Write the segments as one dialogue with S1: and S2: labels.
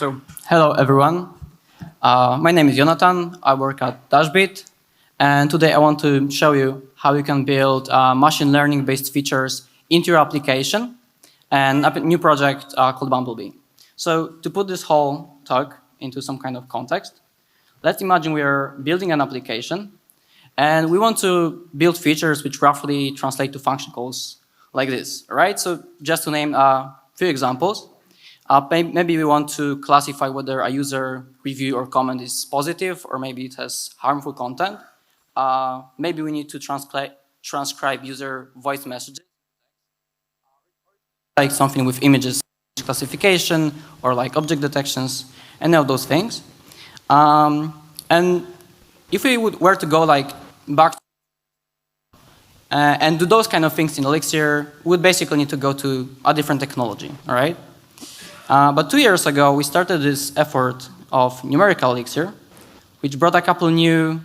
S1: So, hello everyone. My name is Jonathan. I work at Dashbit, and today I want to show you how you can build machine learning-based features into your application and a new project called Bumblebee. So, to put this whole talk into some kind of context, let's imagine we are building an application, and we want to build features which roughly translate to function calls like this, right? So, just to name a few examples. Maybe we want to classify whether a user review or comment is positive or maybe it has harmful content. Maybe we need to transcribe user voice messages, like something with images classification or like object detections, any of those things. And if we were to go like back and do those kind of things in Elixir, we would basically need to go to a different technology, all right? But 2 years ago, we started this effort of numerical Elixir, which brought a couple new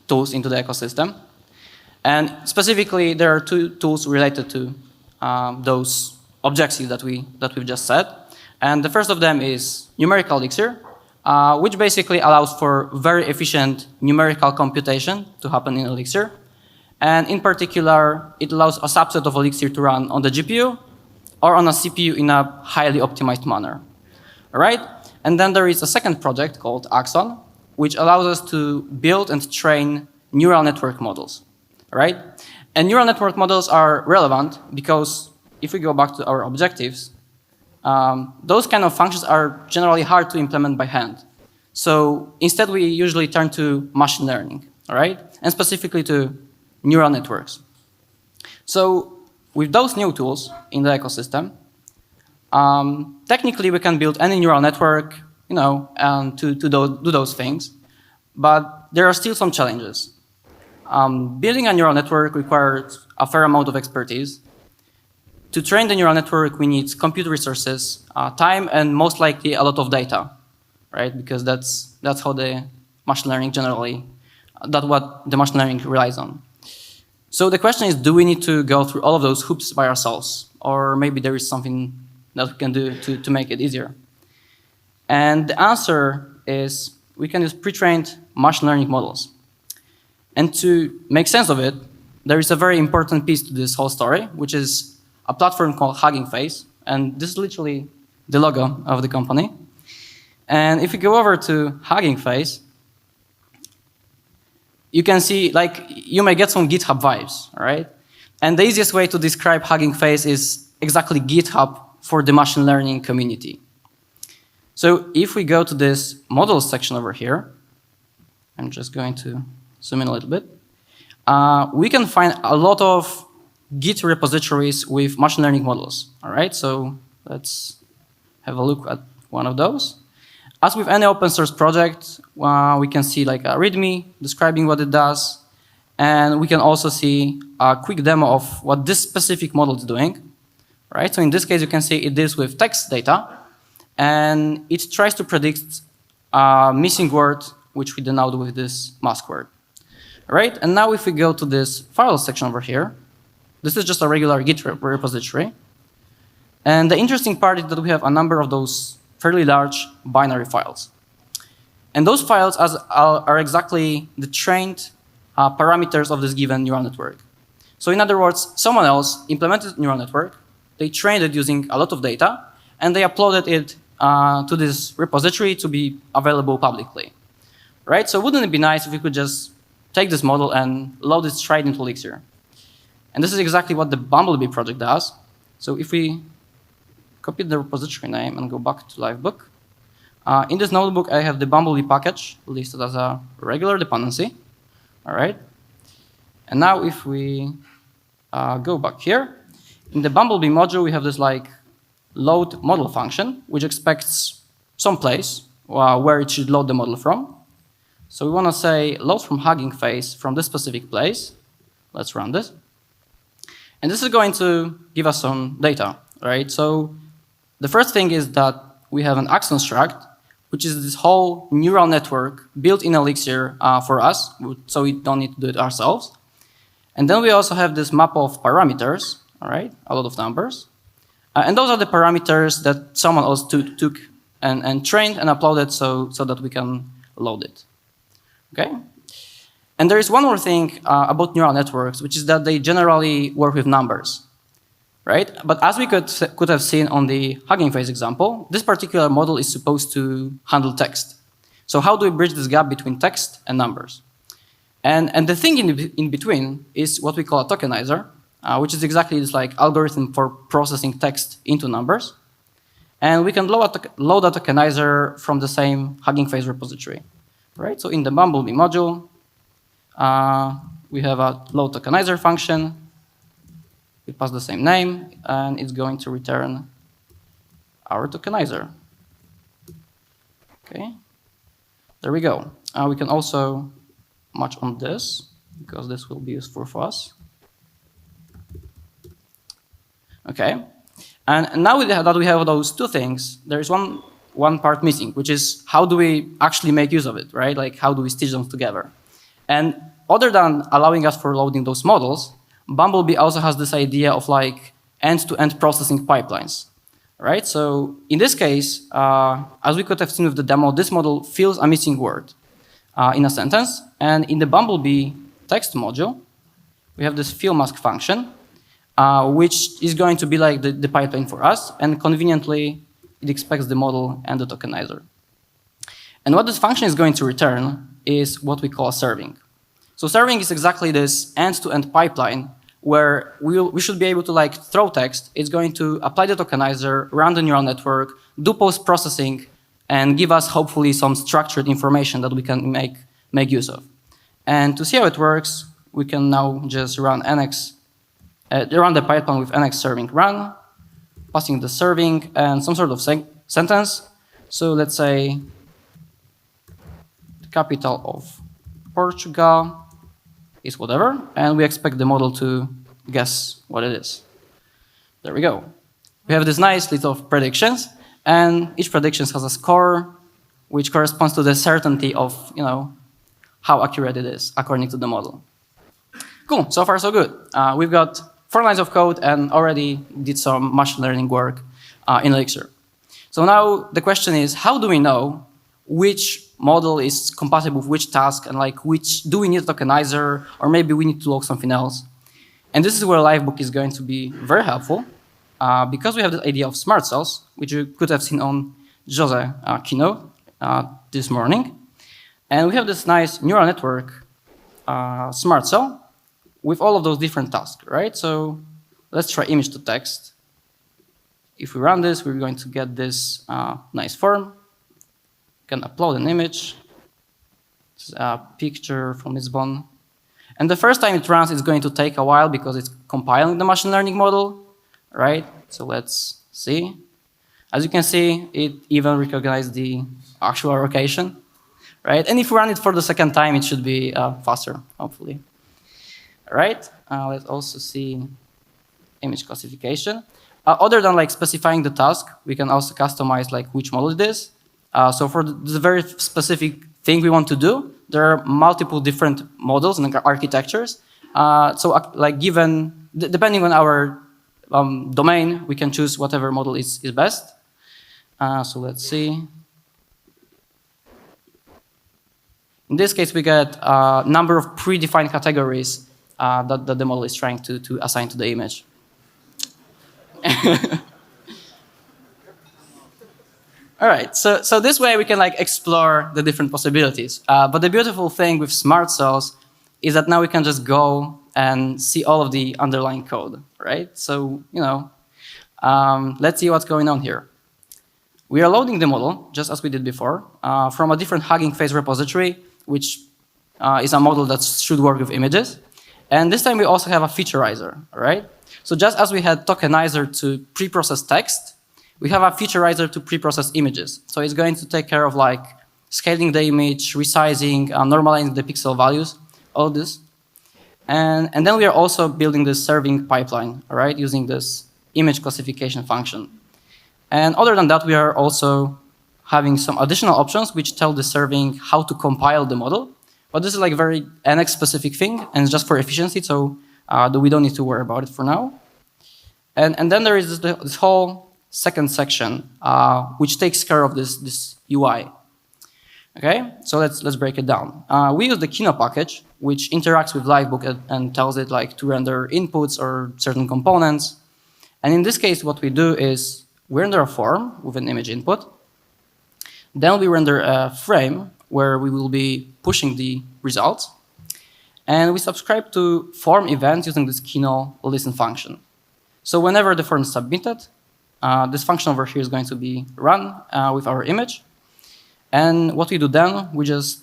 S1: tools into the ecosystem. And specifically, there are two tools related to those objectives that we've just said. And the first of them is numerical Elixir, which basically allows for very efficient numerical computation to happen in Elixir. And in particular, it allows a subset of Elixir to run on the GPU or on a CPU in a highly optimized manner. All right? And then there is a second project called Axon, which allows us to build and train neural network models. All right? And neural network models are relevant because if we go back to our objectives, those kind of functions are generally hard to implement by hand. So instead, we usually turn to machine learning, all right? And specifically to neural networks. So with those new tools in the ecosystem, technically we can build any neural network, and to do those things. But there are still some challenges. Building a neural network requires a fair amount of expertise. To train the neural network, we need compute resources, time, and most likely a lot of data, right? Because that's how the machine learning that's what the machine learning relies on. So the question is, do we need to go through all of those hoops by ourselves? Or maybe there is something that we can do to make it easier. And the answer is we can use pre-trained machine learning models. And to make sense of it, there is a very important piece to this whole story, which is a platform called Hugging Face. And this is literally the logo of the company. And if you go over to Hugging Face, you can see, you may get some GitHub vibes, all right? And the easiest way to describe Hugging Face is exactly GitHub for the machine learning community. So if we go to this models section over here, I'm just going to zoom in a little bit, we can find a lot of Git repositories with machine learning models, all right? So let's have a look at one of those. As with any open source project, we can see like a README describing what it does. And we can also see a quick demo of what this specific model is doing. Right? So in this case, you can see it deals with text data. And it tries to predict a missing word, which we denote with this mask word. Right? And now if we go to this file section over here, this is just a regular Git repository. And the interesting part is that we have a number of those fairly large binary files. And those files are exactly the trained parameters of this given neural network. So in other words, someone else implemented a neural network, they trained it using a lot of data, and they uploaded it to this repository to be available publicly. Right? So wouldn't it be nice if we could just take this model and load it straight into Elixir? And this is exactly what the Bumblebee project does. So if we copy the repository name and go back to Livebook. In this notebook, I have the Bumblebee package listed as a regular dependency. All right. And now if we go back here, in the Bumblebee module, we have this load model function, which expects some place where it should load the model from. So we want to say load from Hugging Face from this specific place. Let's run this. And this is going to give us some data, right? So the first thing is that we have an Axon struct, which is this whole neural network built in Elixir for us, so we don't need to do it ourselves. And then we also have this map of parameters, all right, a lot of numbers. And those are the parameters that someone else took and trained and uploaded so that we can load it. Okay? And there is one more thing about neural networks, which is that they generally work with numbers, right? But as we could have seen on the Hugging Face example, this particular model is supposed to handle text. So how do we bridge this gap between text and numbers? And the thing in between is what we call a tokenizer, which is exactly this like algorithm for processing text into numbers. And we can load a tokenizer from the same Hugging Face repository, right? So in the Bumblebee module, we have a load tokenizer function. We pass the same name, and it's going to return our tokenizer. Okay, there we go. We can also match on this, because this will be useful for us. Okay, and now that we have those two things, there is one part missing, which is how do we actually make use of it, right? Like how do we stitch them together? And other than allowing us for loading those models, Bumblebee also has this idea of like end-to-end processing pipelines, right? So in this case, as we could have seen with the demo, this model fills a missing word in a sentence. And in the Bumblebee text module, we have this fill mask function, which is going to be like the pipeline for us. And conveniently, it expects the model and the tokenizer. And what this function is going to return is what we call a serving. So serving is exactly this end-to-end pipeline where we should be able to like throw text. It's going to apply the tokenizer, run the neural network, do post-processing, and give us hopefully some structured information that we can make use of. And to see how it works, we can now just run run the pipeline with nx serving run, passing the serving and some sort of sentence. So let's say the capital of Portugal is whatever, and we expect the model to guess what it is. There we go. We have this nice list of predictions, and each prediction has a score which corresponds to the certainty of, how accurate it is according to the model. Cool, so far so good. We've got 4 lines of code and already did some machine learning work in Elixir. So now the question is, how do we know which model is compatible with which task, and like do we need a tokenizer, or maybe we need to log something else? And this is where Livebook is going to be very helpful, because we have this idea of smart cells, which you could have seen on Jose keynote this morning. And we have this nice neural network smart cell with all of those different tasks, right? So let's try image to text. If we run this, we're going to get this nice form. Can upload an image. This is a picture from Lisbon. And the first time it runs, it's going to take a while because it's compiling the machine learning model, right? So let's see. As you can see, it even recognized the actual location, right? And if we run it for the second time, it should be faster, hopefully. All right, let's also see image classification. Other than like specifying the task, we can also customize like which model it is. So for the very specific thing we want to do, there are multiple different models and architectures. Like depending on our domain, we can choose whatever model is best. So let's see. In this case, we get a number of predefined categories that the model is trying to assign to the image. All right, so this way we can like explore the different possibilities. But the beautiful thing with smart cells is that now we can just go and see all of the underlying code, right? So, let's see what's going on here. We are loading the model, just as we did before, from a different Hugging Face repository, which is a model that should work with images. And this time we also have a featureizer, right? So just as we had tokenizer to pre-process text, we have a featureizer to pre-process images. So it's going to take care of like scaling the image, resizing, normalizing the pixel values, all this. And then we are also building this serving pipeline, right, using this image classification function. And other than that, we are also having some additional options which tell the serving how to compile the model. But this is like a very NX-specific thing, and it's just for efficiency, so we don't need to worry about it for now. And then there is this whole second section, which takes care of this UI. Okay, so let's break it down. We use the Kino package, which interacts with Livebook and tells it like to render inputs or certain components. And in this case, what we do is we render a form with an image input. Then we render a frame where we will be pushing the results. And we subscribe to form events using this Kino listen function. So whenever the form is submitted, this function over here is going to be run with our image. And what we do then, we just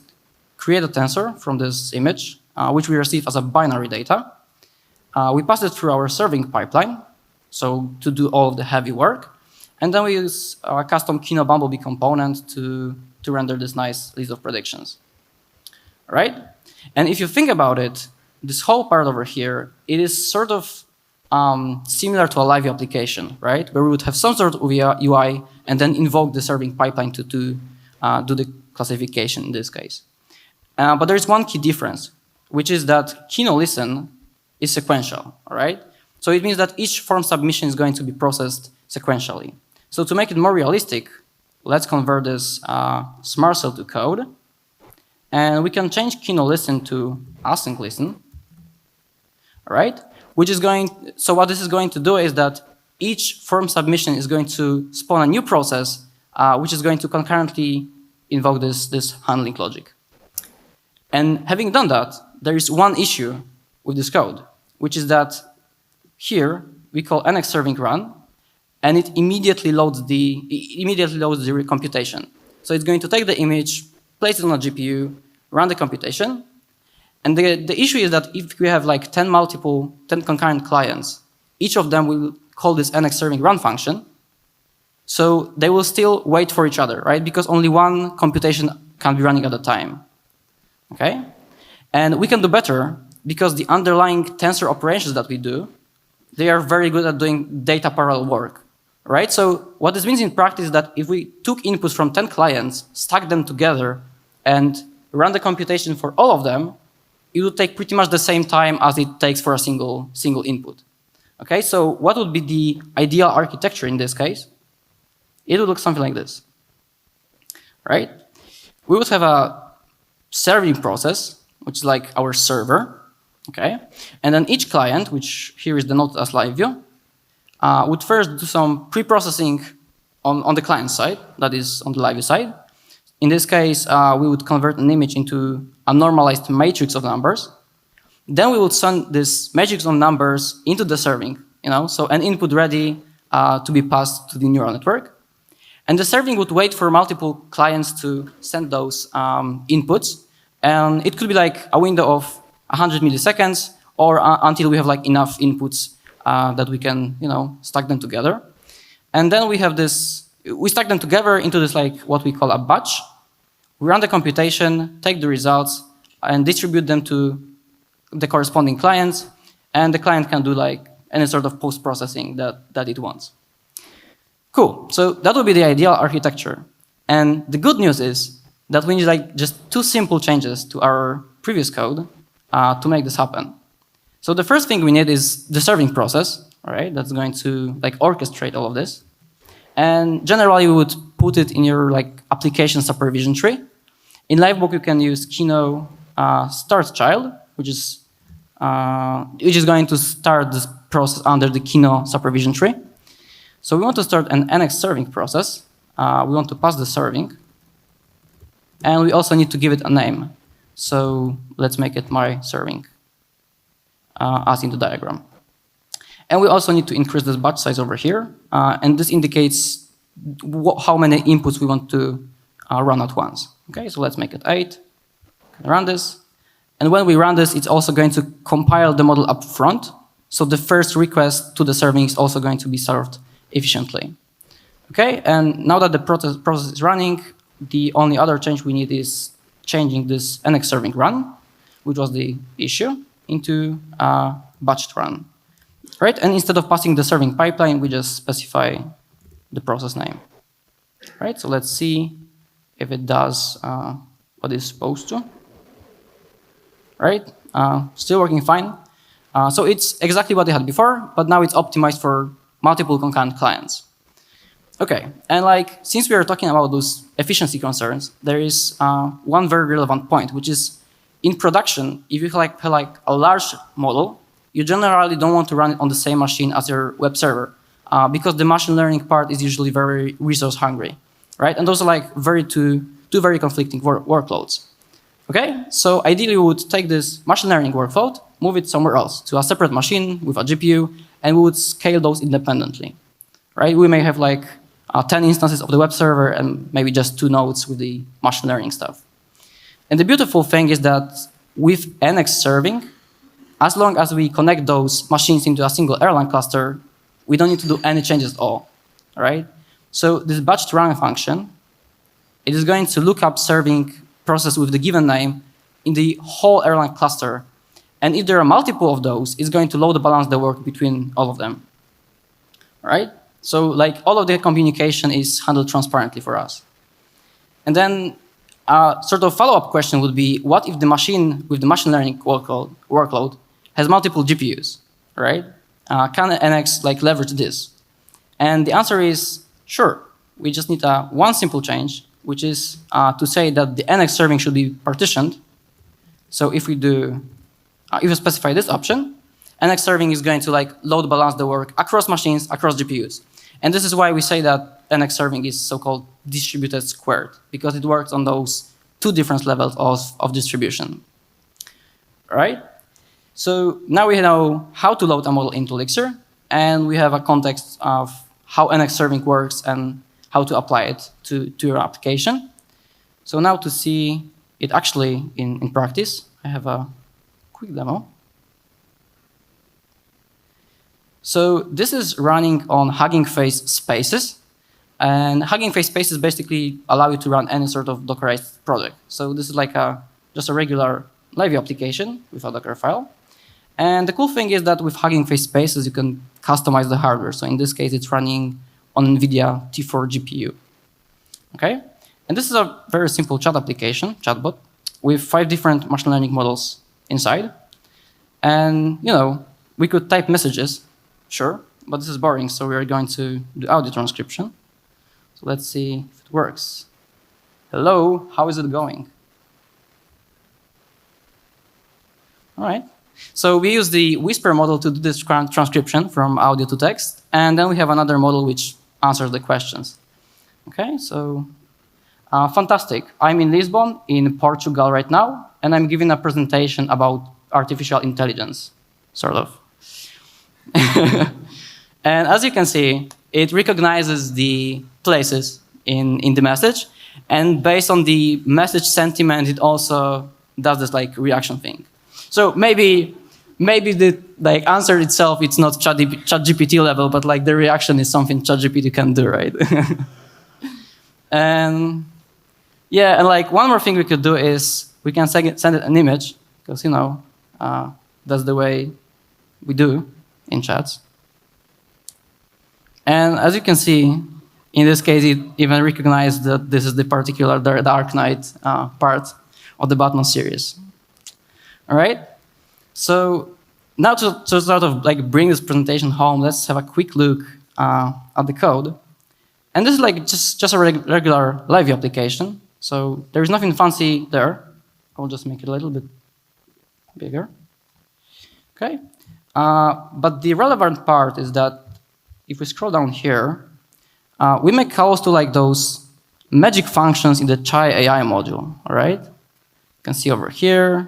S1: create a tensor from this image, which we receive as a binary data. We pass it through our serving pipeline, so to do all of the heavy work. And then we use a custom Kino Bumblebee component to render this nice list of predictions. All right? And if you think about it, this whole part over here, it is sort of similar to a live application, right? Where we would have some sort of UI and then invoke the serving pipeline to do the classification in this case. But there is one key difference, which is that Kino Listen is sequential, all right? So it means that each form submission is going to be processed sequentially. So to make it more realistic, let's convert this smart cell to code. And we can change Kino Listen to async listen, all right? So what this is going to do is that each form submission is going to spawn a new process which is going to concurrently invoke this handling logic. And having done that, there is one issue with this code, which is that here we call NX serving run, and it immediately loads the computation. So it's going to take the image, place it on a GPU, run the computation. And the issue is that if we have like 10 concurrent clients, each of them will call this NX serving run function. So they will still wait for each other, right? Because only one computation can be running at a time, okay? And we can do better because the underlying tensor operations that we do, they are very good at doing data parallel work, right? So what this means in practice is that if we took inputs from 10 clients, stack them together, and run the computation for all of them, it would take pretty much the same time as it takes for a single input. Okay, so what would be the ideal architecture in this case? It would look something like this, right? We would have a serving process, which is like our server, okay? And then each client, which here is denoted as live view, would first do some pre-processing on the client side, that is on the live view side. In this case, we would convert an image into a normalized matrix of numbers. Then we would send this matrix of numbers into the serving, so an input ready to be passed to the neural network. And the serving would wait for multiple clients to send those inputs. And it could be like a window of 100 milliseconds or until we have like enough inputs that we can, stack them together. And then we have this, we stack them together into this like what we call a batch. We run the computation, take the results, and distribute them to the corresponding clients. And the client can do like any sort of post-processing that it wants. Cool, so that would be the ideal architecture. And the good news is that we need like just two simple changes to our previous code to make this happen. So the first thing we need is the serving process, all right? That's going to like orchestrate all of this. And generally we would put it in your like application supervision tree. In Livebook you can use Kino start child, which is going to start this process under the Kino supervision tree. So we want to start an NX serving process. We want to pass the serving. And we also need to give it a name. So let's make it my serving, as in the diagram. And we also need to increase this batch size over here. And this indicates how many inputs we want to run at once. Okay, so let's make it 8. Run this. And when we run this, it's also going to compile the model up front. So the first request to the serving is also going to be served efficiently. Okay, and now that the process is running, the only other change we need is changing this NX serving run, which was the issue, into batched run. Right, and instead of passing the serving pipeline, we just specify the process name. Right, so let's see if it does what it's supposed to. Right, still working fine. So it's exactly what they had before, but now it's optimized for multiple concurrent clients. Okay, and like since we are talking about those efficiency concerns, there is one very relevant point, which is in production, if you have like a large model, you generally don't want to run it on the same machine as your web server because the machine learning part is usually very resource hungry, right? And those are like two very conflicting workloads. Okay, so ideally we would take this machine learning workload, move it somewhere else to a separate machine with a GPU, and we would scale those independently, right? We may have like 10 instances of the web server and maybe just 2 nodes with the machine learning stuff. And the beautiful thing is that with NX serving, as long as we connect those machines into a single Erlang cluster, we don't need to do any changes at all, right? So this batch run function, it is going to look up serving process with the given name in the whole Erlang cluster. And if there are multiple of those, it's going to load balance the work between all of them, right? So like all of the communication is handled transparently for us. And then a sort of follow-up question would be, what if the machine with the machine learning workload has multiple GPUs, right? Can NX like leverage this? And the answer is sure. We just need one simple change, which is to say that the NX serving should be partitioned. So if we specify this option, NX serving is going to like load balance the work across machines, across GPUs. And this is why we say that NX serving is so-called distributed squared, because it works on those 2 different levels of distribution. All right? So now we know how to load a model into Elixir, and we have a context of how NX serving works and how to apply it to your application. So now to see it actually in practice, I have a quick demo. So this is running on Hugging Face Spaces. And Hugging Face Spaces basically allow you to run any sort of Dockerized project. So this is like just a regular Live application with a Docker file. And the cool thing is that with Hugging Face Spaces, you can customize the hardware. So in this case, it's running on NVIDIA T4 GPU. Okay? And this is a very simple chat application, chatbot, with 5 different machine learning models inside. And, you know, we could type messages, sure, but this is boring, so we are going to do audio transcription. So let's see if it works. Hello, how is it going? All right. So we use the Whisper model to do this transcription from audio to text, and then we have another model which answers the questions. Okay, so fantastic. I'm in Lisbon, in Portugal right now, and I'm giving a presentation about artificial intelligence, sort of. And as you can see, it recognizes the places in the message, and based on the message sentiment, it also does this like reaction thing. So maybe the like answer itself, it's not ChatGPT level, but like the reaction is something ChatGPT can do, right? And yeah, and like one more thing we could do is we can send it an image, because you know that's the way we do in chats. And as you can see, in this case, it even recognized that this is the particular Dark Knight part of the Batman series. All right. So now to sort of like bring this presentation home, let's have a quick look at the code. And this is like just a regular Live application. So there is nothing fancy there. I'll just make it a little bit bigger. Okay. But the relevant part is that if we scroll down here, we make calls to like those magic functions in the Chai AI module. All right. You can see over here.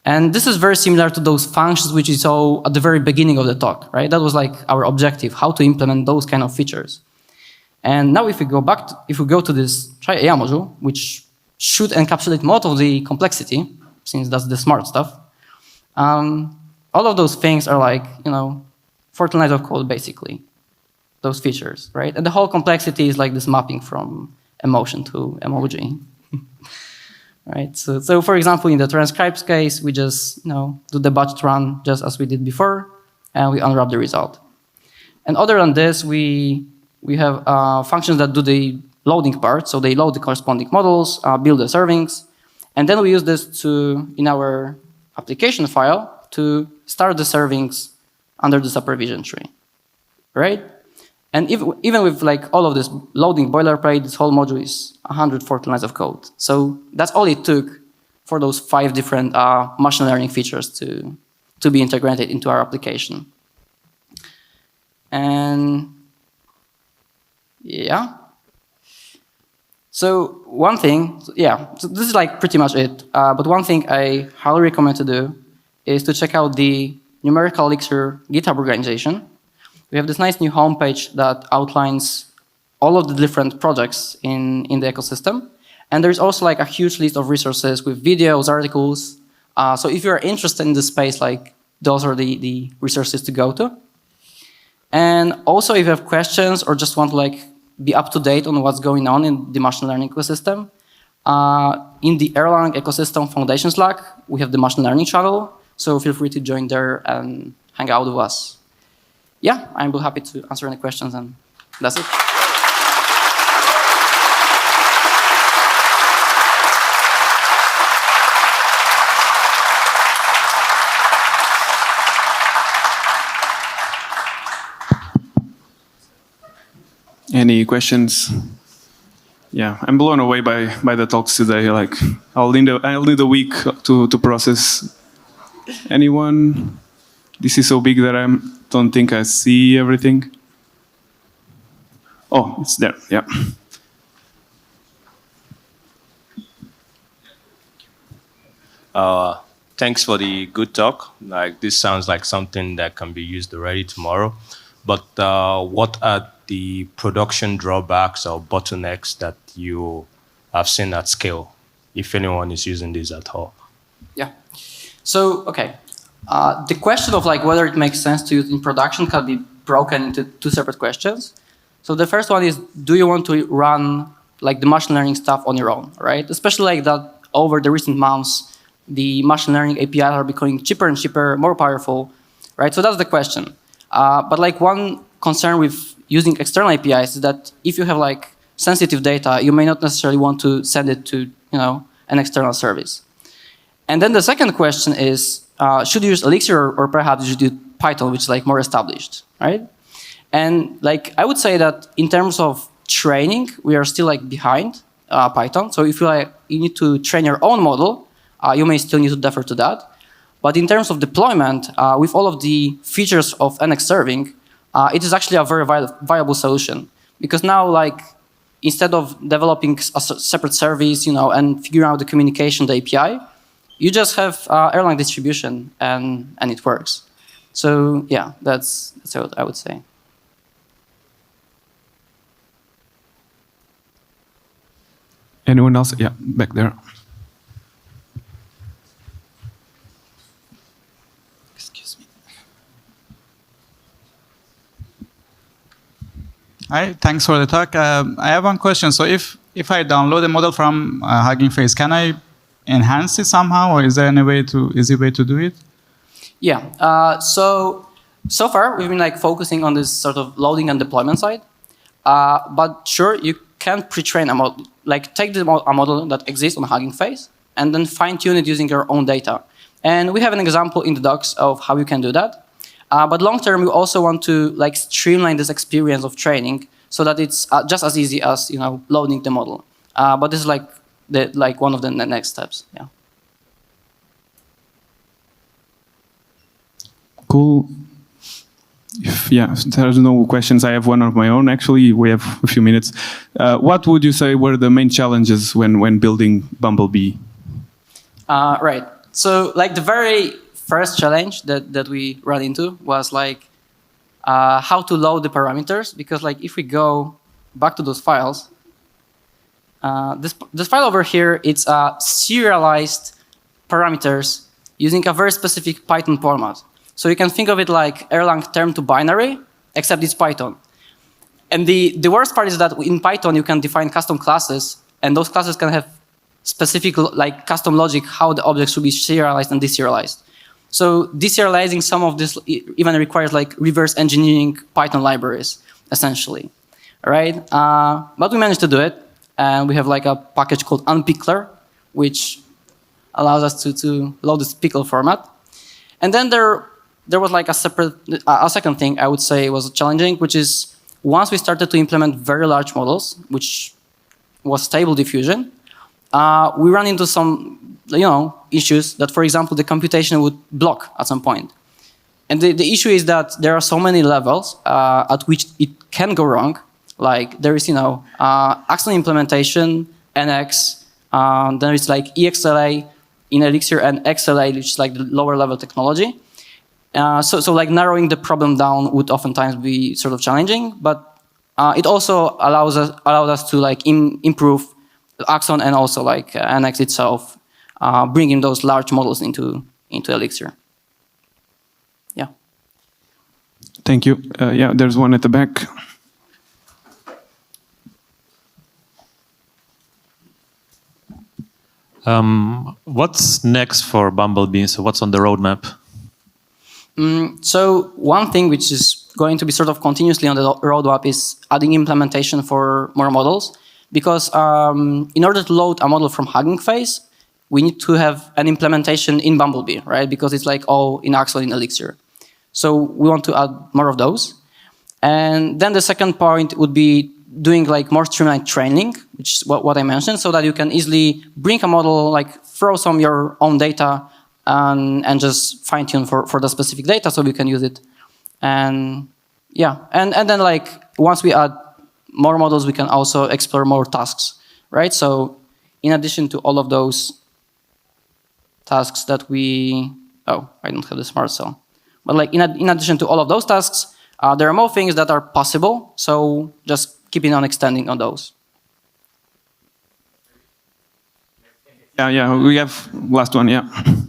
S1: And this is very similar to those functions which we saw at the very beginning of the talk, right? That was like our objective, how to implement those kind of features. And now if we go to this Chai AI module, which should encapsulate most of the complexity, since that's the smart stuff, all of those things are like, you know, 14 lines of code, basically, those features, right? And the whole complexity is like this mapping from emotion to emoji. Right. So for example, in the transcribes case, we just do the batch run just as we did before, and we unwrap the result. And other than this, we have functions that do the loading part. So they load the corresponding models, build the servings, and then we use this in our application file to start the servings under the supervision tree. Right? And even with like all of this loading boilerplate, this whole module is 140 lines of code. So that's all it took for those 5 different machine learning features to be integrated into our application. And yeah. So one thing, so this is like pretty much it. But one thing I highly recommend to do is to check out the Numerical Elixir GitHub organization. We have this nice new homepage that outlines all of the different projects in the ecosystem. And there's also like a huge list of resources with videos, articles. So if you're interested in this space, like those are the resources to go to. And also if you have questions or just want to like be up to date on what's going on in the machine learning ecosystem, in the Erlang Ecosystem Foundation Slack, we have the machine learning channel. So feel free to join there and hang out with us. Yeah, I'm happy to answer any questions, and that's it.
S2: Any questions? Yeah, I'm blown away by the talks today. Like, I'll need a week to process. Anyone? This is so big that I don't think I see everything. Oh, it's there. Yeah.
S3: Thanks for the good talk. Like, this sounds like something that can be used already tomorrow. But what are the production drawbacks or bottlenecks that you have seen at scale, if anyone is using this at all?
S1: Yeah. So, okay. The question of like whether it makes sense to use in production can be broken into 2 separate questions. So the first one is, do you want to run like the machine learning stuff on your own, right? Especially like that over the recent months, the machine learning APIs are becoming cheaper and cheaper, more powerful, right? So that's the question. But like one concern with using external APIs is that if you have like sensitive data, you may not necessarily want to send it to, an external service. And then the second question is, should you use Elixir or perhaps you should use Python, which is like more established, right? And like I would say that in terms of training, we are still like behind Python. So if you need to train your own model, you may still need to defer to that. But in terms of deployment, with all of the features of NX serving, it is actually a very viable solution. Because now, like, instead of developing a separate service, and figuring out the communication, the API, you just have Erlang distribution, and it works. So yeah, that's what I would say.
S2: Anyone else? Yeah, back there.
S4: Excuse me. Hi, thanks for the talk. I have one question. So if I download a model from Hugging Face, can I enhance it somehow, or is there any easy way to do it?
S1: Yeah. So far we've been like focusing on this sort of loading and deployment side. But sure, you can pre-train a model, like take a model that exists on Hugging Face and then fine-tune it using your own data. And we have an example in the docs of how you can do that. But long-term, we also want to like streamline this experience of training so that it's just as easy as loading the model. But this is like one of the next steps. Yeah.
S2: Cool. If there's no questions, I have one of my own. Actually, we have a few minutes. What would you say were the main challenges when building Bumblebee?
S1: Right. So like the very first challenge that we ran into was like how to load the parameters, because like if we go back to those files, this file over here, it's serialized parameters using a very specific Python format. So you can think of it like Erlang term to binary, except it's Python. And the worst part is that in Python, you can define custom classes, and those classes can have specific like custom logic how the objects should be serialized and deserialized. So deserializing some of this even requires like reverse engineering Python libraries, essentially. All right? But we managed to do it, and we have like a package called unpickler, which allows us to load this pickle format. And then there was like a second thing I would say was challenging, which is once we started to implement very large models, which was Stable Diffusion, we ran into some issues that, for example, the computation would block at some point. And the issue is that there are so many levels at which it can go wrong. Like there is, Axon implementation, NX, then it's like EXLA in Elixir and XLA, which is like the lower level technology. So like narrowing the problem down would oftentimes be sort of challenging, but it also allowed us to like improve Axon and also like NX itself, bringing those large models into Elixir. Yeah.
S2: Thank you. Yeah, there's one at the back.
S5: What's next for Bumblebee? So what's on the roadmap?
S1: So one thing which is going to be sort of continuously on the roadmap is adding implementation for more models. Because in order to load a model from Hugging Face, we need to have an implementation in Bumblebee, right? Because it's like all in Axon in Elixir. So we want to add more of those. And then the second point would be doing like more streamlined training, which is what I mentioned, so that you can easily bring a model, like throw some your own data and just fine tune for the specific data so we can use it. And yeah, and then like once we add more models, we can also explore more tasks, right? So in addition to all of those tasks that I don't have the smart cell. But like in addition to all of those tasks, there are more things that are possible. So just keeping on extending on those.
S2: Yeah, we have last one, yeah.
S6: But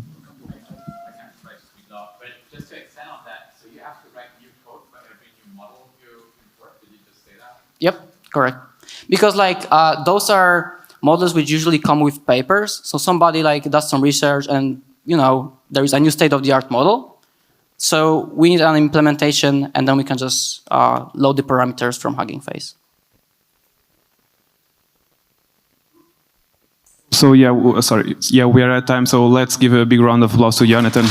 S6: just to extend on that, so you have to write new code for every new model you import. Did you just say that?
S1: Yep, correct. Because like those are models which usually come with papers. So somebody like does some research and there is a new state-of-the-art model. So we need an implementation and then we can just load the parameters from Hugging Face.
S2: So yeah, sorry. Yeah, we are at time, so let's give a big round of applause to Jonathan.